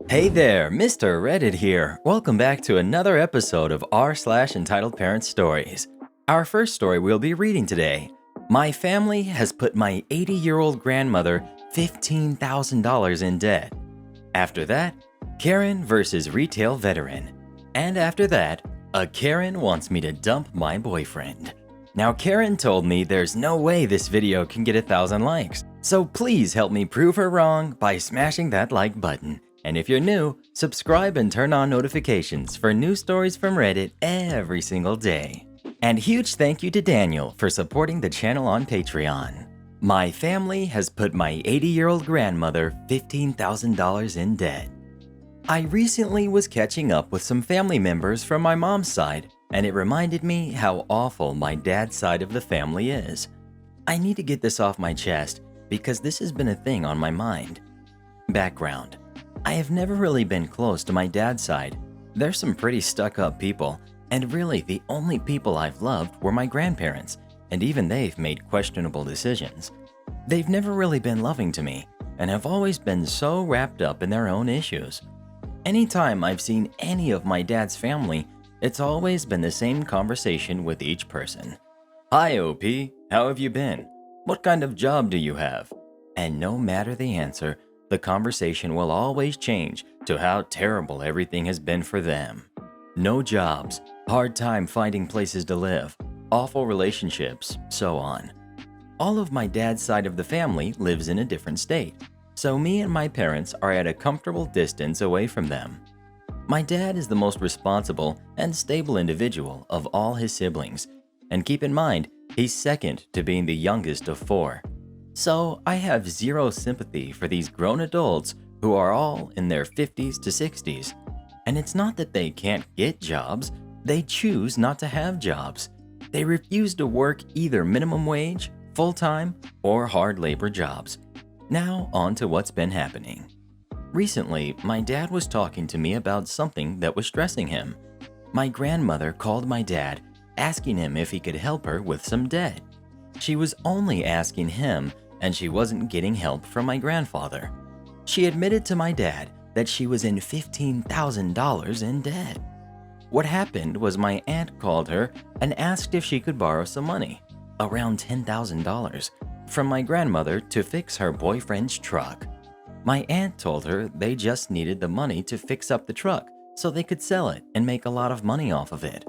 Hey there, Mr. Reddit here. Welcome back to another episode of r/Entitled Parents Stories. Our first story we'll be reading today. My family has put my 80-year-old grandmother $15,000 in debt. After that, Karen versus retail veteran. And after that, a Karen wants me to dump my boyfriend. Now Karen told me there's no way this video can get 1,000 likes, so please help me prove her wrong by smashing that like button. And if you're new, subscribe and turn on notifications for new stories from Reddit every single day. And huge thank you to Daniel for supporting the channel on Patreon. My family has put my 80-year-old grandmother $15,000 in debt. I recently was catching up with some family members from my mom's side, and it reminded me how awful my dad's side of the family is. I need to get this off my chest because this has been a thing on my mind. Background: I have never really been close to my dad's side. They're some pretty stuck-up people, and really the only people I've loved were my grandparents, and even they've made questionable decisions. They've never really been loving to me, and have always been so wrapped up in their own issues. Anytime I've seen any of my dad's family, it's always been the same conversation with each person. "Hi, OP, how have you been? What kind of job do you have?" And no matter the answer, the conversation will always change to how terrible everything has been for them. No jobs, hard time finding places to live, awful relationships, so on. All of my dad's side of the family lives in a different state, so me and my parents are at a comfortable distance away from them. My dad is the most responsible and stable individual of all his siblings, and keep in mind, he's second to being the youngest of 4. So I have zero sympathy for these grown adults who are all in their 50s to 60s. And it's not that they can't get jobs, they choose not to have jobs. They refuse to work either minimum wage, full-time, or hard labor jobs. Now on to what's been happening. Recently, my dad was talking to me about something that was stressing him. My grandmother called my dad, asking him if he could help her with some debt. She was only asking him, and she wasn't getting help from my grandfather. She admitted to my dad that she was in $15,000 in debt. What happened was my aunt called her and asked if she could borrow some money, around $10,000, from my grandmother to fix her boyfriend's truck. My aunt told her they just needed the money to fix up the truck so they could sell it and make a lot of money off of it.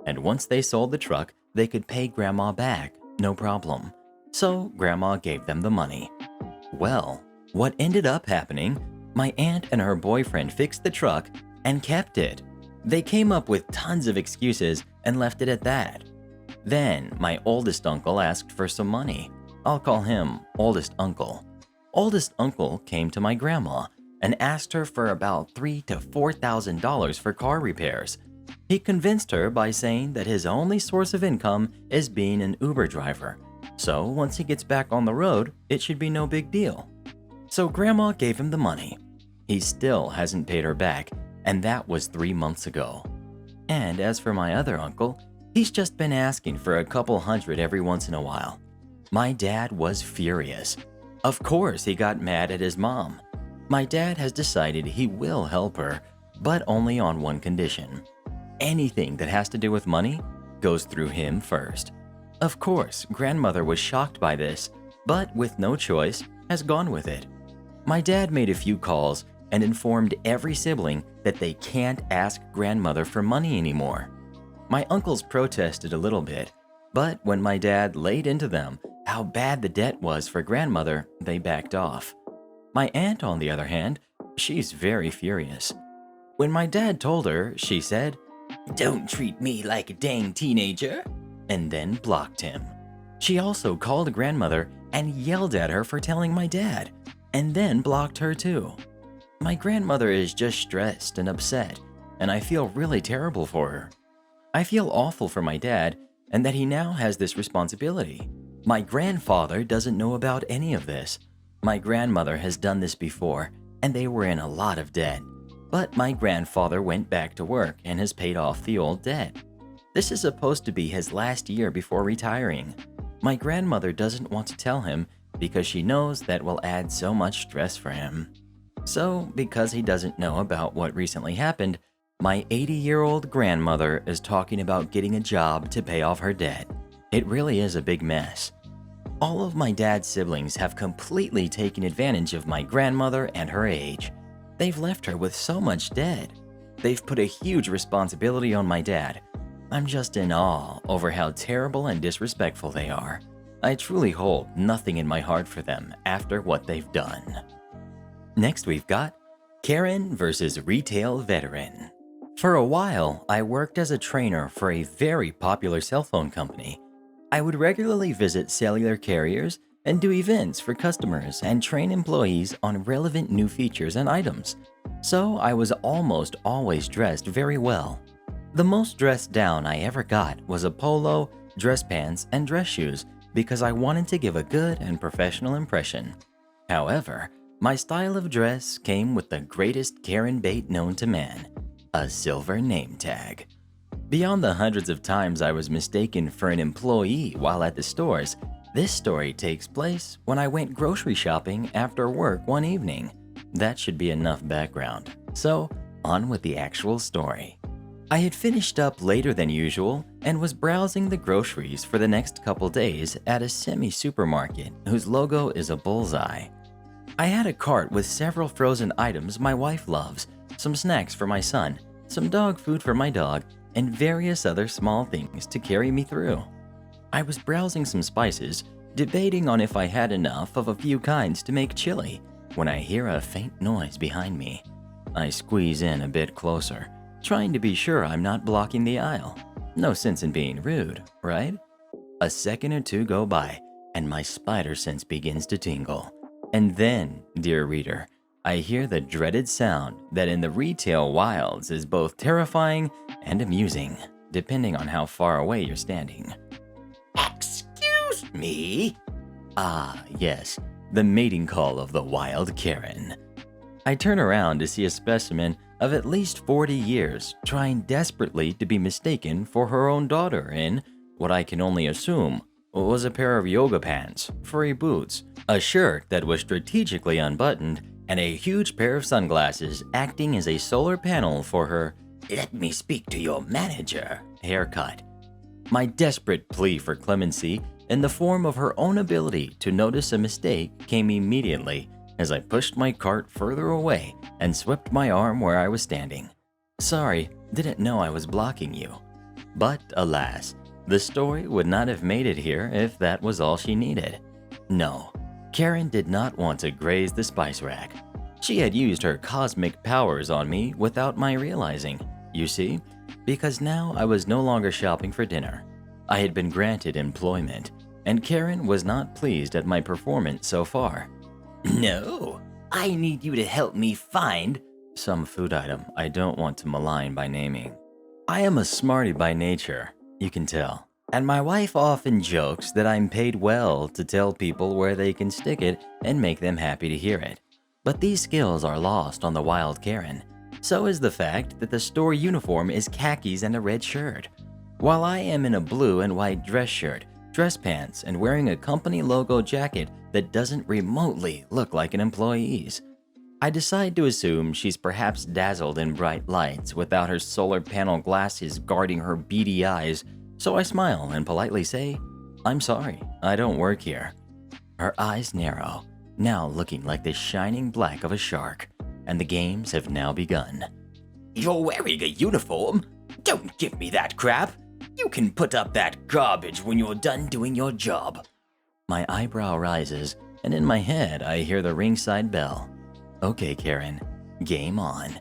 And once they sold the truck, they could pay Grandma back, no problem. So Grandma gave them the money. Well, what ended up happening, my aunt and her boyfriend fixed the truck and kept it. They came up with tons of excuses and left it at that. Then my oldest uncle asked for some money. I'll call him Oldest Uncle. Oldest Uncle came to my grandma and asked her for about $3,000 to $4,000 for car repairs. He convinced her by saying that his only source of income is being an Uber driver. So once he gets back on the road, it should be no big deal. So Grandma gave him the money. He still hasn't paid her back, and that was 3 months ago. And as for my other uncle, he's just been asking for a couple hundred every once in a while. My dad was furious. Of course he got mad at his mom. My dad has decided he will help her, but only on one condition. Anything that has to do with money goes through him first. Of course, grandmother was shocked by this, but with no choice, has gone with it. My dad made a few calls and informed every sibling that they can't ask grandmother for money anymore. My uncles protested a little bit, but when my dad laid into them how bad the debt was for grandmother, they backed off. My aunt, on the other hand, she's very furious. When my dad told her, she said, "Don't treat me like a dang teenager," and then blocked him. She also called grandmother and yelled at her for telling my dad, and then blocked her too. My grandmother is just stressed and upset, and I feel really terrible for her. I feel awful for my dad and that he now has this responsibility. My grandfather doesn't know about any of this. My grandmother has done this before, and they were in a lot of debt. But my grandfather went back to work and has paid off the old debt. This is supposed to be his last year before retiring. My grandmother doesn't want to tell him because she knows that will add so much stress for him. So, because he doesn't know about what recently happened, my 80-year-old grandmother is talking about getting a job to pay off her debt. It really is a big mess. All of my dad's siblings have completely taken advantage of my grandmother and her age. They've left her with so much debt. They've put a huge responsibility on my dad. I'm just in awe over how terrible and disrespectful they are. I truly hold nothing in my heart for them after what they've done. Next we've got Karen versus Retail Veteran. For a while, I worked as a trainer for a very popular cell phone company. I would regularly visit cellular carriers and do events for customers and train employees on relevant new features and items. So I was almost always dressed very well. The most dressed down I ever got was a polo, dress pants, and dress shoes because I wanted to give a good and professional impression. However, my style of dress came with the greatest Karen bait known to man, a silver name tag. Beyond the hundreds of times I was mistaken for an employee while at the stores, this story takes place when I went grocery shopping after work one evening. That should be enough background. So, on with the actual story. I had finished up later than usual and was browsing the groceries for the next couple days at a semi-supermarket whose logo is a bullseye. I had a cart with several frozen items my wife loves, some snacks for my son, some dog food for my dog, and various other small things to carry me through. I was browsing some spices, debating on if I had enough of a few kinds to make chili, when I hear a faint noise behind me. I squeeze in a bit closer, trying to be sure I'm not blocking the aisle. No sense in being rude, right? A second or two go by, and my spider sense begins to tingle. And then, dear reader, I hear the dreaded sound that in the retail wilds is both terrifying and amusing, depending on how far away you're standing. Excuse me? Ah, yes, the mating call of the wild Karen. I turn around to see a specimen of at least 40 years trying desperately to be mistaken for her own daughter in what I can only assume was a pair of yoga pants, furry boots, a shirt that was strategically unbuttoned, and a huge pair of sunglasses acting as a solar panel for her "let me speak to your manager" haircut. My desperate plea for clemency in the form of her own ability to notice a mistake came immediately as I pushed my cart further away and swept my arm where I was standing. Sorry, didn't know I was blocking you. But alas, the story would not have made it here if that was all she needed. No, Karen did not want to graze the spice rack. She had used her cosmic powers on me without my realizing, you see, because now I was no longer shopping for dinner. I had been granted employment, and Karen was not pleased at my performance so far. No, I need you to help me find some food item I don't want to malign by naming. I am a smarty by nature, you can tell, and my wife often jokes that I'm paid well to tell people where they can stick it and make them happy to hear it. But these skills are lost on the wild Karen. So is the fact that the store uniform is khakis and a red shirt, while I am in a blue and white dress shirt, dress pants, and wearing a company logo jacket that doesn't remotely look like an employee's. I decide to assume she's perhaps dazzled in bright lights without her solar panel glasses guarding her beady eyes, so I smile and politely say, "I'm sorry, I don't work here." Her eyes narrow, now looking like the shining black of a shark, and the games have now begun. "You're wearing a uniform? Don't give me that crap! You can put up that garbage when you're done doing your job." My eyebrow rises, and in my head I hear the ringside bell. Okay, Karen, game on.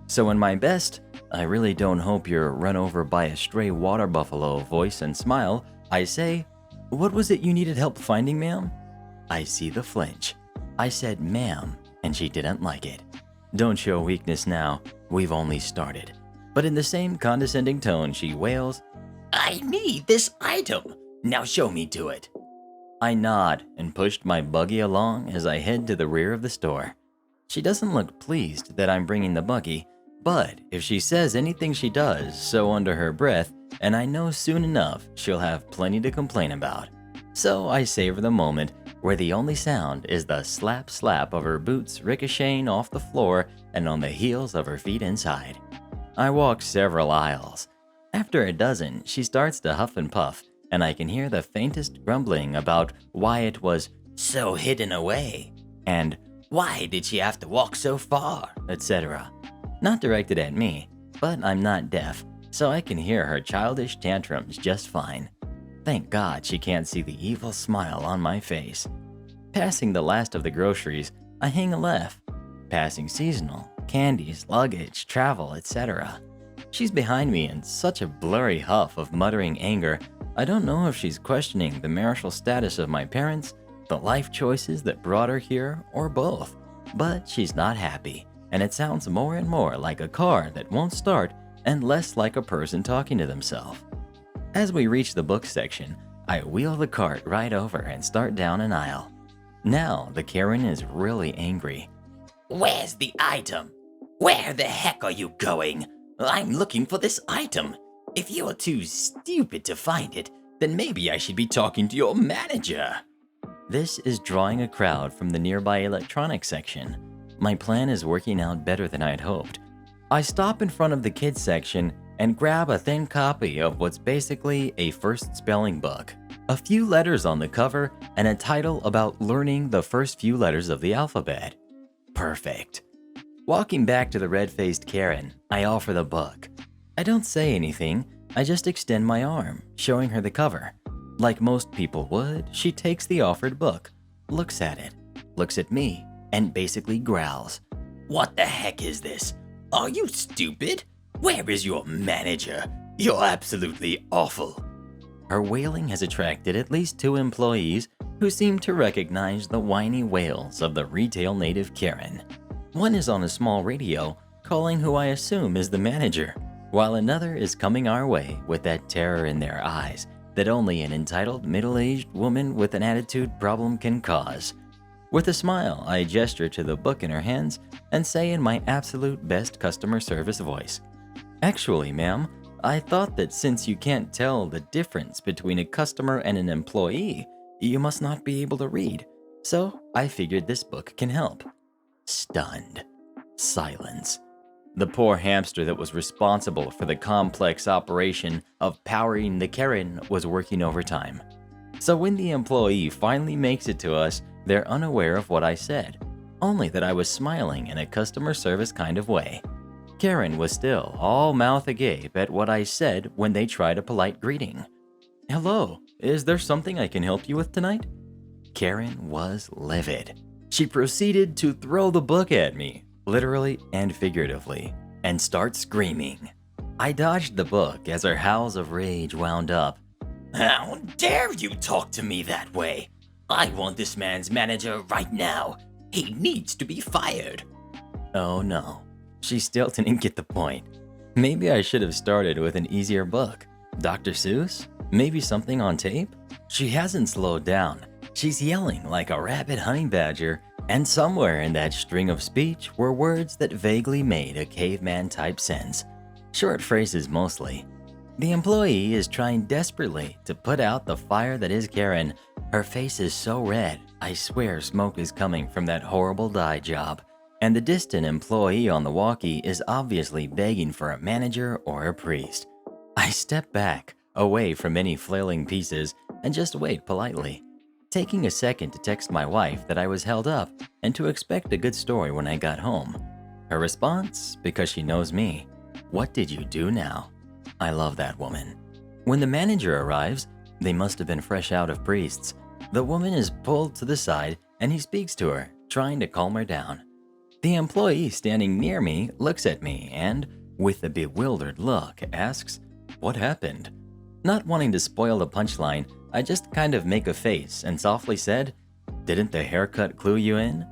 So in my best, I really don't hope you're run over by a stray water buffalo voice and smile, I say, "What was it you needed help finding, ma'am?" I see the flinch. I said ma'am, and she didn't like it. Don't show weakness now, we've only started. But in the same condescending tone, she wails, "I need this item. Now show me to it." I nod and pushed my buggy along as I head to the rear of the store. She doesn't look pleased that I'm bringing the buggy, but if she says anything she does so under her breath, and I know soon enough she'll have plenty to complain about. So I savor the moment where the only sound is the slap slap of her boots ricocheting off the floor and on the heels of her feet inside. I walk several aisles. After a dozen, she starts to huff and puff, and I can hear the faintest grumbling about why it was so hidden away, and why did she have to walk so far, etc. Not directed at me, but I'm not deaf, so I can hear her childish tantrums just fine. Thank God she can't see the evil smile on my face. Passing the last of the groceries, I hang a left. Passing seasonal, candies, luggage, travel, etc. She's behind me in such a blurry huff of muttering anger, I don't know if she's questioning the marital status of my parents, the life choices that brought her here, or both. But she's not happy, and it sounds more and more like a car that won't start and less like a person talking to themselves. As we reach the book section, I wheel the cart right over and start down an aisle. Now the Karen is really angry. Where's the item? Where the heck are you going? I'm looking for this item. If you are too stupid to find it, then maybe I should be talking to your manager. This is drawing a crowd from the nearby electronics section. My plan is working out better than I'd hoped. I stop in front of the kids section and grab a thin copy of what's basically a first spelling book. A few letters on the cover and a title about learning the first few letters of the alphabet. Perfect. Walking back to the red-faced Karen, I offer the book. I don't say anything, I just extend my arm, showing her the cover. Like most people would, she takes the offered book, looks at it, looks at me, and basically growls. What the heck is this? Are you stupid? Where is your manager? You're absolutely awful. Her wailing has attracted at least 2 employees who seem to recognize the whiny wails of the retail native Karen. One is on a small radio, calling who I assume is the manager, while another is coming our way with that terror in their eyes that only an entitled middle-aged woman with an attitude problem can cause. With a smile, I gesture to the book in her hands and say in my absolute best customer service voice, "Actually, ma'am, I thought that since you can't tell the difference between a customer and an employee, you must not be able to read. So I figured this book can help." Stunned. Silence. The poor hamster that was responsible for the complex operation of powering the Karen was working overtime. So when the employee finally makes it to us, they're unaware of what I said, only that I was smiling in a customer service kind of way. Karen was still all mouth agape at what I said when they tried a polite greeting. "Hello, is there something I can help you with tonight?" Karen was livid. She proceeded to throw the book at me, literally and figuratively, and start screaming. I dodged the book as her howls of rage wound up. How dare you talk to me that way? I want this man's manager right now. He needs to be fired. Oh no, she still didn't get the point. Maybe I should have started with an easier book. Dr. Seuss? Maybe something on tape? She hasn't slowed down. She's yelling like a rabid honey badger, and somewhere in that string of speech were words that vaguely made a caveman-type sense. Short phrases mostly. The employee is trying desperately to put out the fire that is Karen. Her face is so red, I swear smoke is coming from that horrible dye job. And the distant employee on the walkie is obviously begging for a manager or a priest. I step back, away from any flailing pieces, and just wait politely, taking a second to text my wife that I was held up and to expect a good story when I got home. Her response, because she knows me, "What did you do now?" I love that woman. When the manager arrives, they must have been fresh out of priests. The woman is pulled to the side and he speaks to her, trying to calm her down. The employee standing near me looks at me and, with a bewildered look, asks, "What happened?" Not wanting to spoil the punchline, I just kind of make a face and softly said, "Didn't the haircut clue you in?"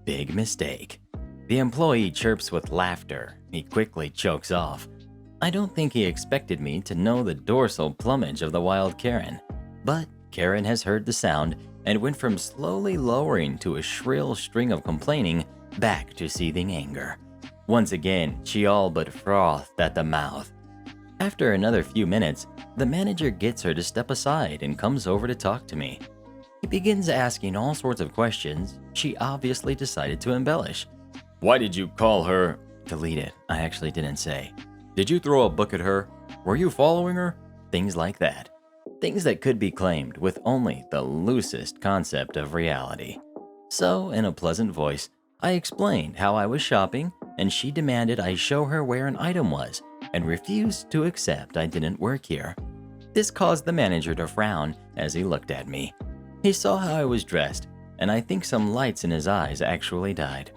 Big mistake. The employee chirps with laughter. He quickly chokes off. I don't think he expected me to know the dorsal plumage of the wild Karen, but Karen has heard the sound and went from slowly lowering to a shrill string of complaining back to seething anger. Once again, she all but frothed at the mouth. After another few minutes, the manager gets her to step aside and comes over to talk to me. He begins asking all sorts of questions she obviously decided to embellish. Why did you call her? Delete it, I actually didn't say. Did you throw a book at her? Were you following her? Things like that. Things that could be claimed with only the loosest concept of reality. So, in a pleasant voice, I explained how I was shopping, and she demanded I show her where an item was and refused to accept I didn't work here. This caused the manager to frown as he looked at me. He saw how I was dressed, and I think some lights in his eyes actually died.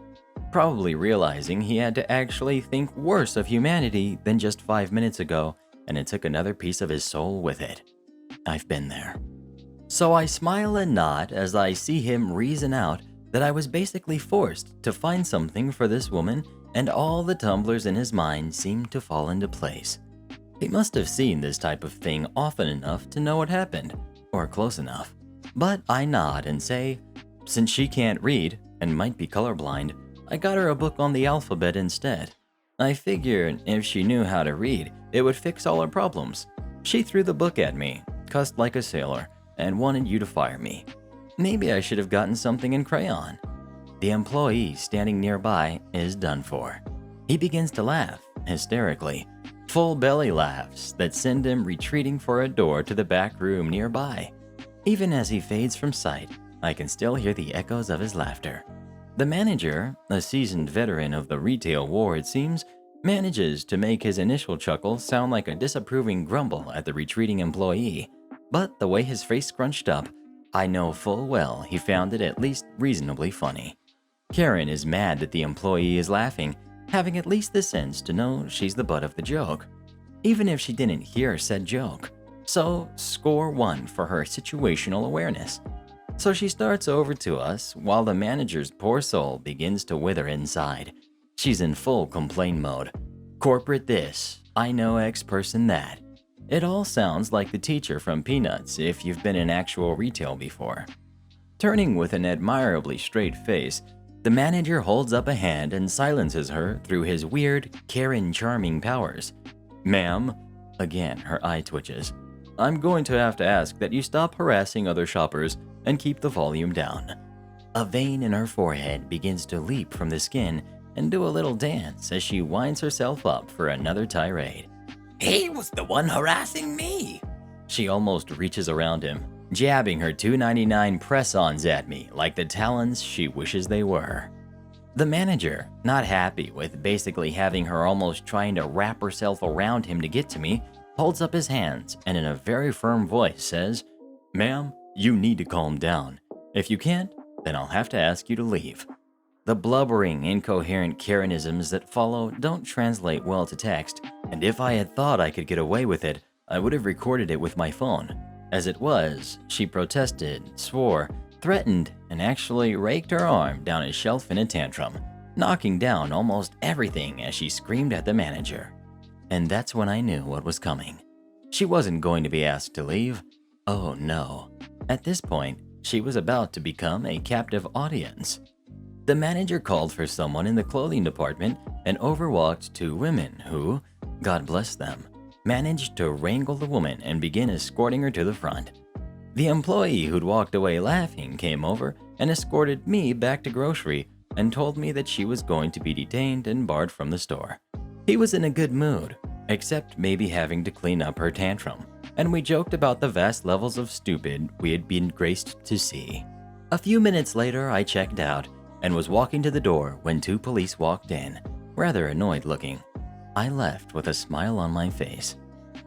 Probably realizing he had to actually think worse of humanity than just 5 minutes ago, and it took another piece of his soul with it. I've been there. So I smile and nod as I see him reason out that I was basically forced to find something for this woman, and all the tumblers in his mind seemed to fall into place. He must have seen this type of thing often enough to know what happened, or close enough. But I nod and say, since she can't read and might be colorblind, I got her a book on the alphabet instead. I figured if she knew how to read, it would fix all her problems. She threw the book at me, cussed like a sailor, and wanted you to fire me. Maybe I should have gotten something in crayon. The employee standing nearby is done for. He begins to laugh, hysterically. Full belly laughs that send him retreating for a door to the back room nearby. Even as he fades from sight, I can still hear the echoes of his laughter. The manager, a seasoned veteran of the retail war it seems, manages to make his initial chuckle sound like a disapproving grumble at the retreating employee. But the way his face scrunched up, I know full well he found it at least reasonably funny. Karen is mad that the employee is laughing, having at least the sense to know she's the butt of the joke, even if she didn't hear said joke. So, score 1 for her situational awareness. So she starts over to us while the manager's poor soul begins to wither inside. She's in full complain mode. Corporate this, I know X person that. It all sounds like the teacher from Peanuts if you've been in actual retail before. Turning with an admirably straight face, the manager holds up a hand and silences her through his weird, Karen charming powers. Ma'am, again her eye twitches. I'm going to have to ask that you stop harassing other shoppers and keep the volume down. A vein in her forehead begins to leap from the skin and do a little dance as she winds herself up for another tirade. He was the one harassing me. She almost reaches around him, jabbing her $2.99 press-ons at me like the talons she wishes they were. The manager, not happy with basically having her almost trying to wrap herself around him to get to me, holds up his hands and in a very firm voice says, Ma'am, you need to calm down. If you can't, then I'll have to ask you to leave. The blubbering, incoherent Karenisms that follow don't translate well to text, and if I had thought I could get away with it, I would have recorded it with my phone. As it was, she protested, swore, threatened, and actually raked her arm down a shelf in a tantrum, knocking down almost everything as she screamed at the manager. And that's when I knew what was coming. She wasn't going to be asked to leave. Oh no. At this point, she was about to become a captive audience. The manager called for someone in the clothing department and overwalked 2 women who, God bless them, managed to wrangle the woman and begin escorting her to the front. The employee who'd walked away laughing came over and escorted me back to grocery and told me that she was going to be detained and barred from the store. He was in a good mood, except maybe having to clean up her tantrum, and we joked about the vast levels of stupid we had been graced to see. A few minutes later, I checked out and was walking to the door when 2 police walked in, rather annoyed looking. I left with a smile on my face.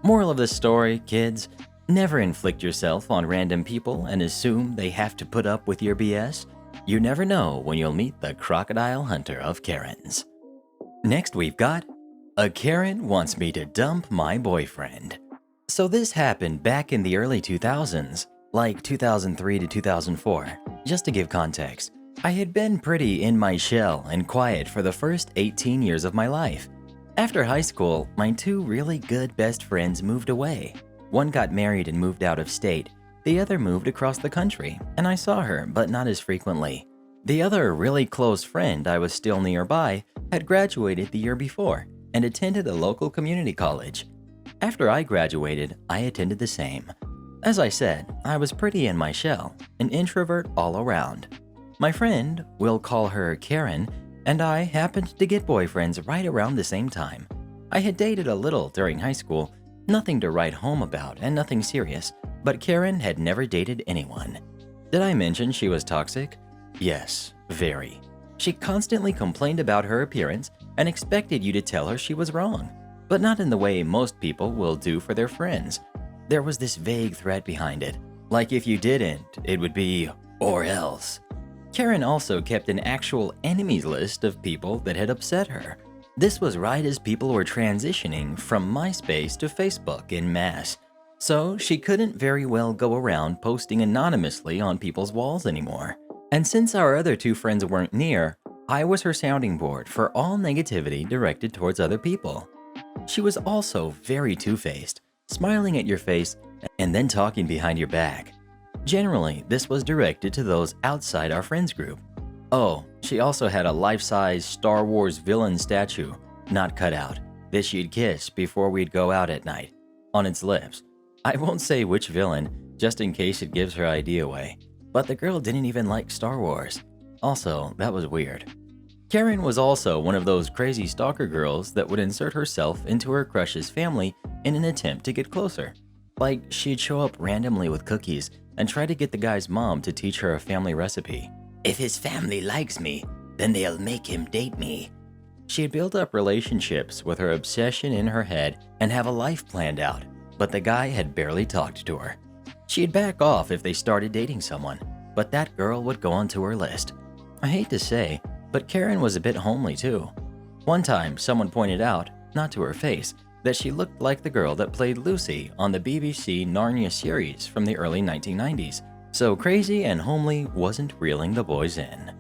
Moral of the story, kids, never inflict yourself on random people and assume they have to put up with your BS. You never know when you'll meet the crocodile hunter of Karens. Next we've got, a Karen wants me to dump my boyfriend. So this happened back in the early 2000s, like 2003 to 2004. Just to give context, I had been pretty in my shell and quiet for the first 18 years of my life. After high school, my 2 really good best friends moved away. One got married and moved out of state. The other moved across the country, and I saw her, but not as frequently. The other really close friend I was still nearby had graduated the year before and attended a local community college. After I graduated, I attended the same. As I said, I was pretty in my shell, an introvert all around. My friend, we'll call her Karen, and I happened to get boyfriends right around the same time. I had dated a little during high school, nothing to write home about and nothing serious, but Karen had never dated anyone. Did I mention she was toxic? Yes, very. She constantly complained about her appearance and expected you to tell her she was wrong, but not in the way most people will do for their friends. There was this vague threat behind it, like if you didn't, it would be, or else. Karen also kept an actual enemies list of people that had upset her. This was right as people were transitioning from MySpace to Facebook en masse, so she couldn't very well go around posting anonymously on people's walls anymore. And since our other two friends weren't near, I was her sounding board for all negativity directed towards other people. She was also very two-faced, smiling at your face and then talking behind your back. Generally, this was directed to those outside our friends group. Oh, she also had a life-size Star Wars villain statue, not cut out, that she'd kiss before we'd go out at night, on its lips. I won't say which villain, just in case it gives her idea away, but the girl didn't even like Star Wars. Also, that was weird. Karen was also one of those crazy stalker girls that would insert herself into her crush's family in an attempt to get closer. Like, she'd show up randomly with cookies and try to get the guy's mom to teach her a family recipe. If his family likes me, then they'll make him date me. She had built up relationships with her obsession in her head and have a life planned out, but the guy had barely talked to her. She'd back off if they started dating someone, but that girl would go onto her list. I hate to say, but Karen was a bit homely too. One time, someone pointed out, not to her face, that she looked like the girl that played Lucy on the BBC Narnia series from the early 1990s. So crazy and homely wasn't reeling the boys in.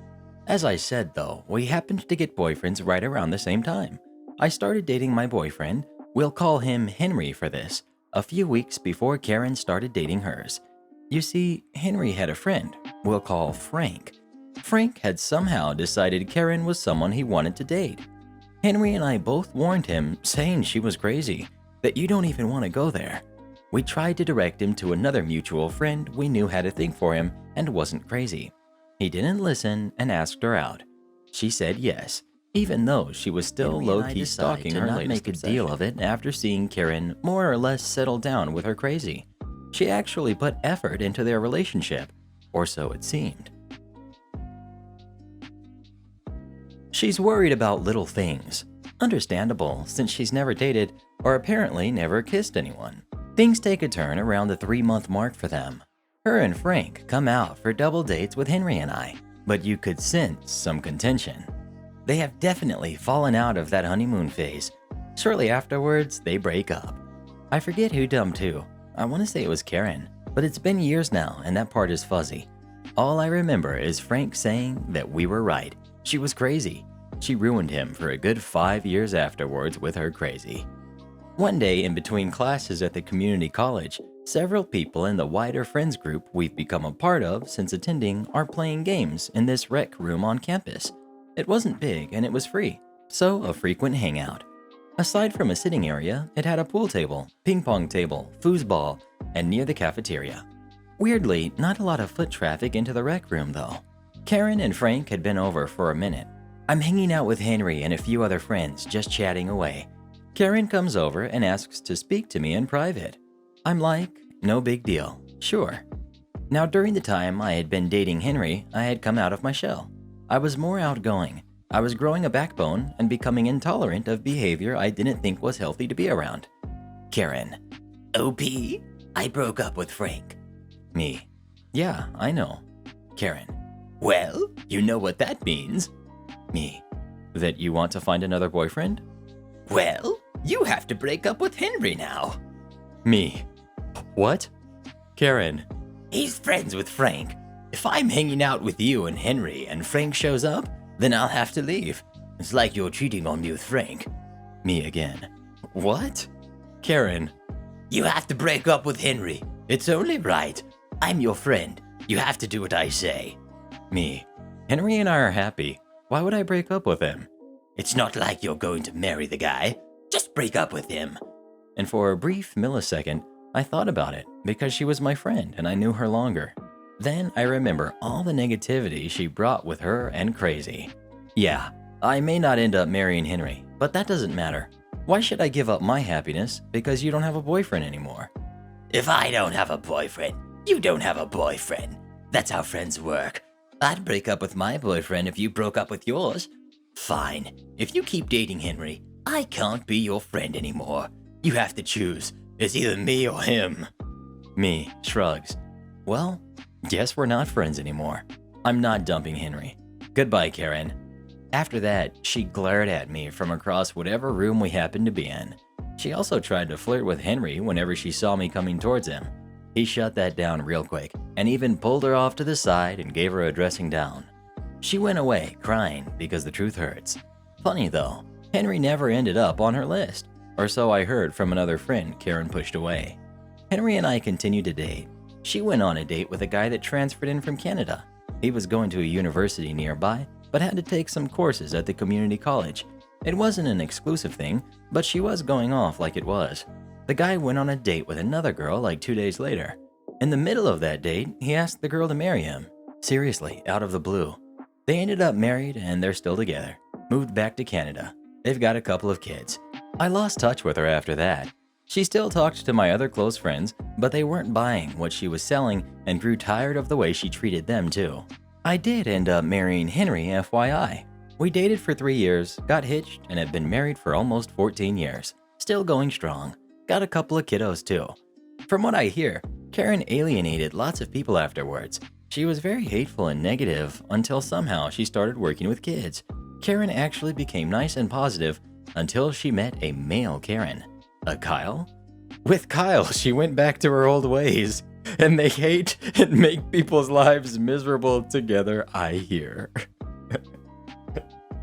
As I said though, we happened to get boyfriends right around the same time. I started dating my boyfriend, we'll call him Henry for this, a few weeks before Karen started dating hers. You see, Henry had a friend, we'll call Frank. Frank had somehow decided Karen was someone he wanted to date. Henry and I both warned him, saying she was crazy, that you don't even want to go there. We tried to direct him to another mutual friend we knew had a thing for him and wasn't crazy. He didn't listen and asked her out. She said yes, even though she was still low-key stalking her latest make a deal of it after seeing Karen more or less settle down with her crazy. She actually put effort into their relationship, or so it seemed. She's worried about little things. Understandable, since she's never dated or apparently never kissed anyone. Things take a turn around the 3-month mark for them. Her and Frank come out for double dates with Henry and I, but you could sense some contention. They have definitely fallen out of that honeymoon phase. Shortly afterwards, they break up. I forget who dumped who. I want to say it was Karen, but it's been years now and that part is fuzzy. All I remember is Frank saying that we were right. She was crazy. She ruined him for a good 5 years afterwards with her crazy. One day in between classes at the community college, several people in the wider friends group we've become a part of since attending are playing games in this rec room on campus. It wasn't big and it was free, so a frequent hangout. Aside from a sitting area, it had a pool table, ping pong table, foosball, and near the cafeteria. Weirdly, not a lot of foot traffic into the rec room though. Karen and Frank had been over for a minute. I'm hanging out with Henry and a few other friends, just chatting away. Karen comes over and asks to speak to me in private. I'm like, no big deal, sure. Now during the time I had been dating Henry, I had come out of my shell. I was more outgoing. I was growing a backbone and becoming intolerant of behavior I didn't think was healthy to be around. Karen. OP, I broke up with Frank. Me. Yeah, I know. Karen. Well, you know what that means. Me. That you want to find another boyfriend? Well, you have to break up with Henry now. Me. What? Karen. He's friends with Frank. If I'm hanging out with you and Henry and Frank shows up, then I'll have to leave. It's like you're cheating on me with Frank. Me again. What? Karen. You have to break up with Henry. It's only right. I'm your friend. You have to do what I say. Me. Henry and I are happy. Why would I break up with him? It's not like you're going to marry the guy. Just break up with him. And for a brief millisecond, I thought about it because she was my friend and I knew her longer. Then I remember all the negativity she brought with her and crazy. Yeah, I may not end up marrying Henry, but that doesn't matter. Why should I give up my happiness because you don't have a boyfriend anymore? If I don't have a boyfriend, you don't have a boyfriend. That's how friends work. I'd break up with my boyfriend if you broke up with yours. Fine. If you keep dating Henry, I can't be your friend anymore. You have to choose. It's either me or him. Me shrugs. Well, guess we're not friends anymore. I'm not dumping Henry. Goodbye, Karen. After that, she glared at me from across whatever room we happened to be in. She also tried to flirt with Henry whenever she saw me coming towards him. He shut that down real quick and even pulled her off to the side and gave her a dressing down. She went away crying because the truth hurts. Funny though, Henry never ended up on her list, or so I heard from another friend Karen pushed away. Henry and I continued to date. She went on a date with a guy that transferred in from Canada. He was going to a university nearby, but had to take some courses at the community college. It wasn't an exclusive thing, but she was going off like it was. The guy went on a date with another girl like 2 days later. In the middle of that date, he asked the girl to marry him. Seriously, out of the blue. They ended up married and they're still together. Moved back to Canada. They've got a couple of kids. I lost touch with her after that. She still talked to my other close friends, but they weren't buying what she was selling and grew tired of the way she treated them too. I did end up marrying Henry, FYI. We dated for 3 years, got hitched, and have been married for almost 14 years. Still going strong. Got a couple of kiddos too. From what I hear, Karen alienated lots of people afterwards. She was very hateful and negative until somehow she started working with kids. Karen actually became nice and positive until she met a male Karen. A Kyle? With Kyle, she went back to her old ways. And they hate and make people's lives miserable together, I hear.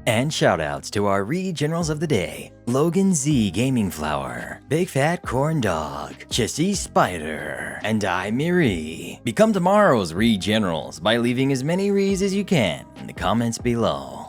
And shoutouts to our Regenerals of the day. Logan Z Gaming Flower, Big Fat Corn Dog, Chissy Spider, and I Miri. Become tomorrow's Regenerals by leaving as many Rees as you can in the comments below.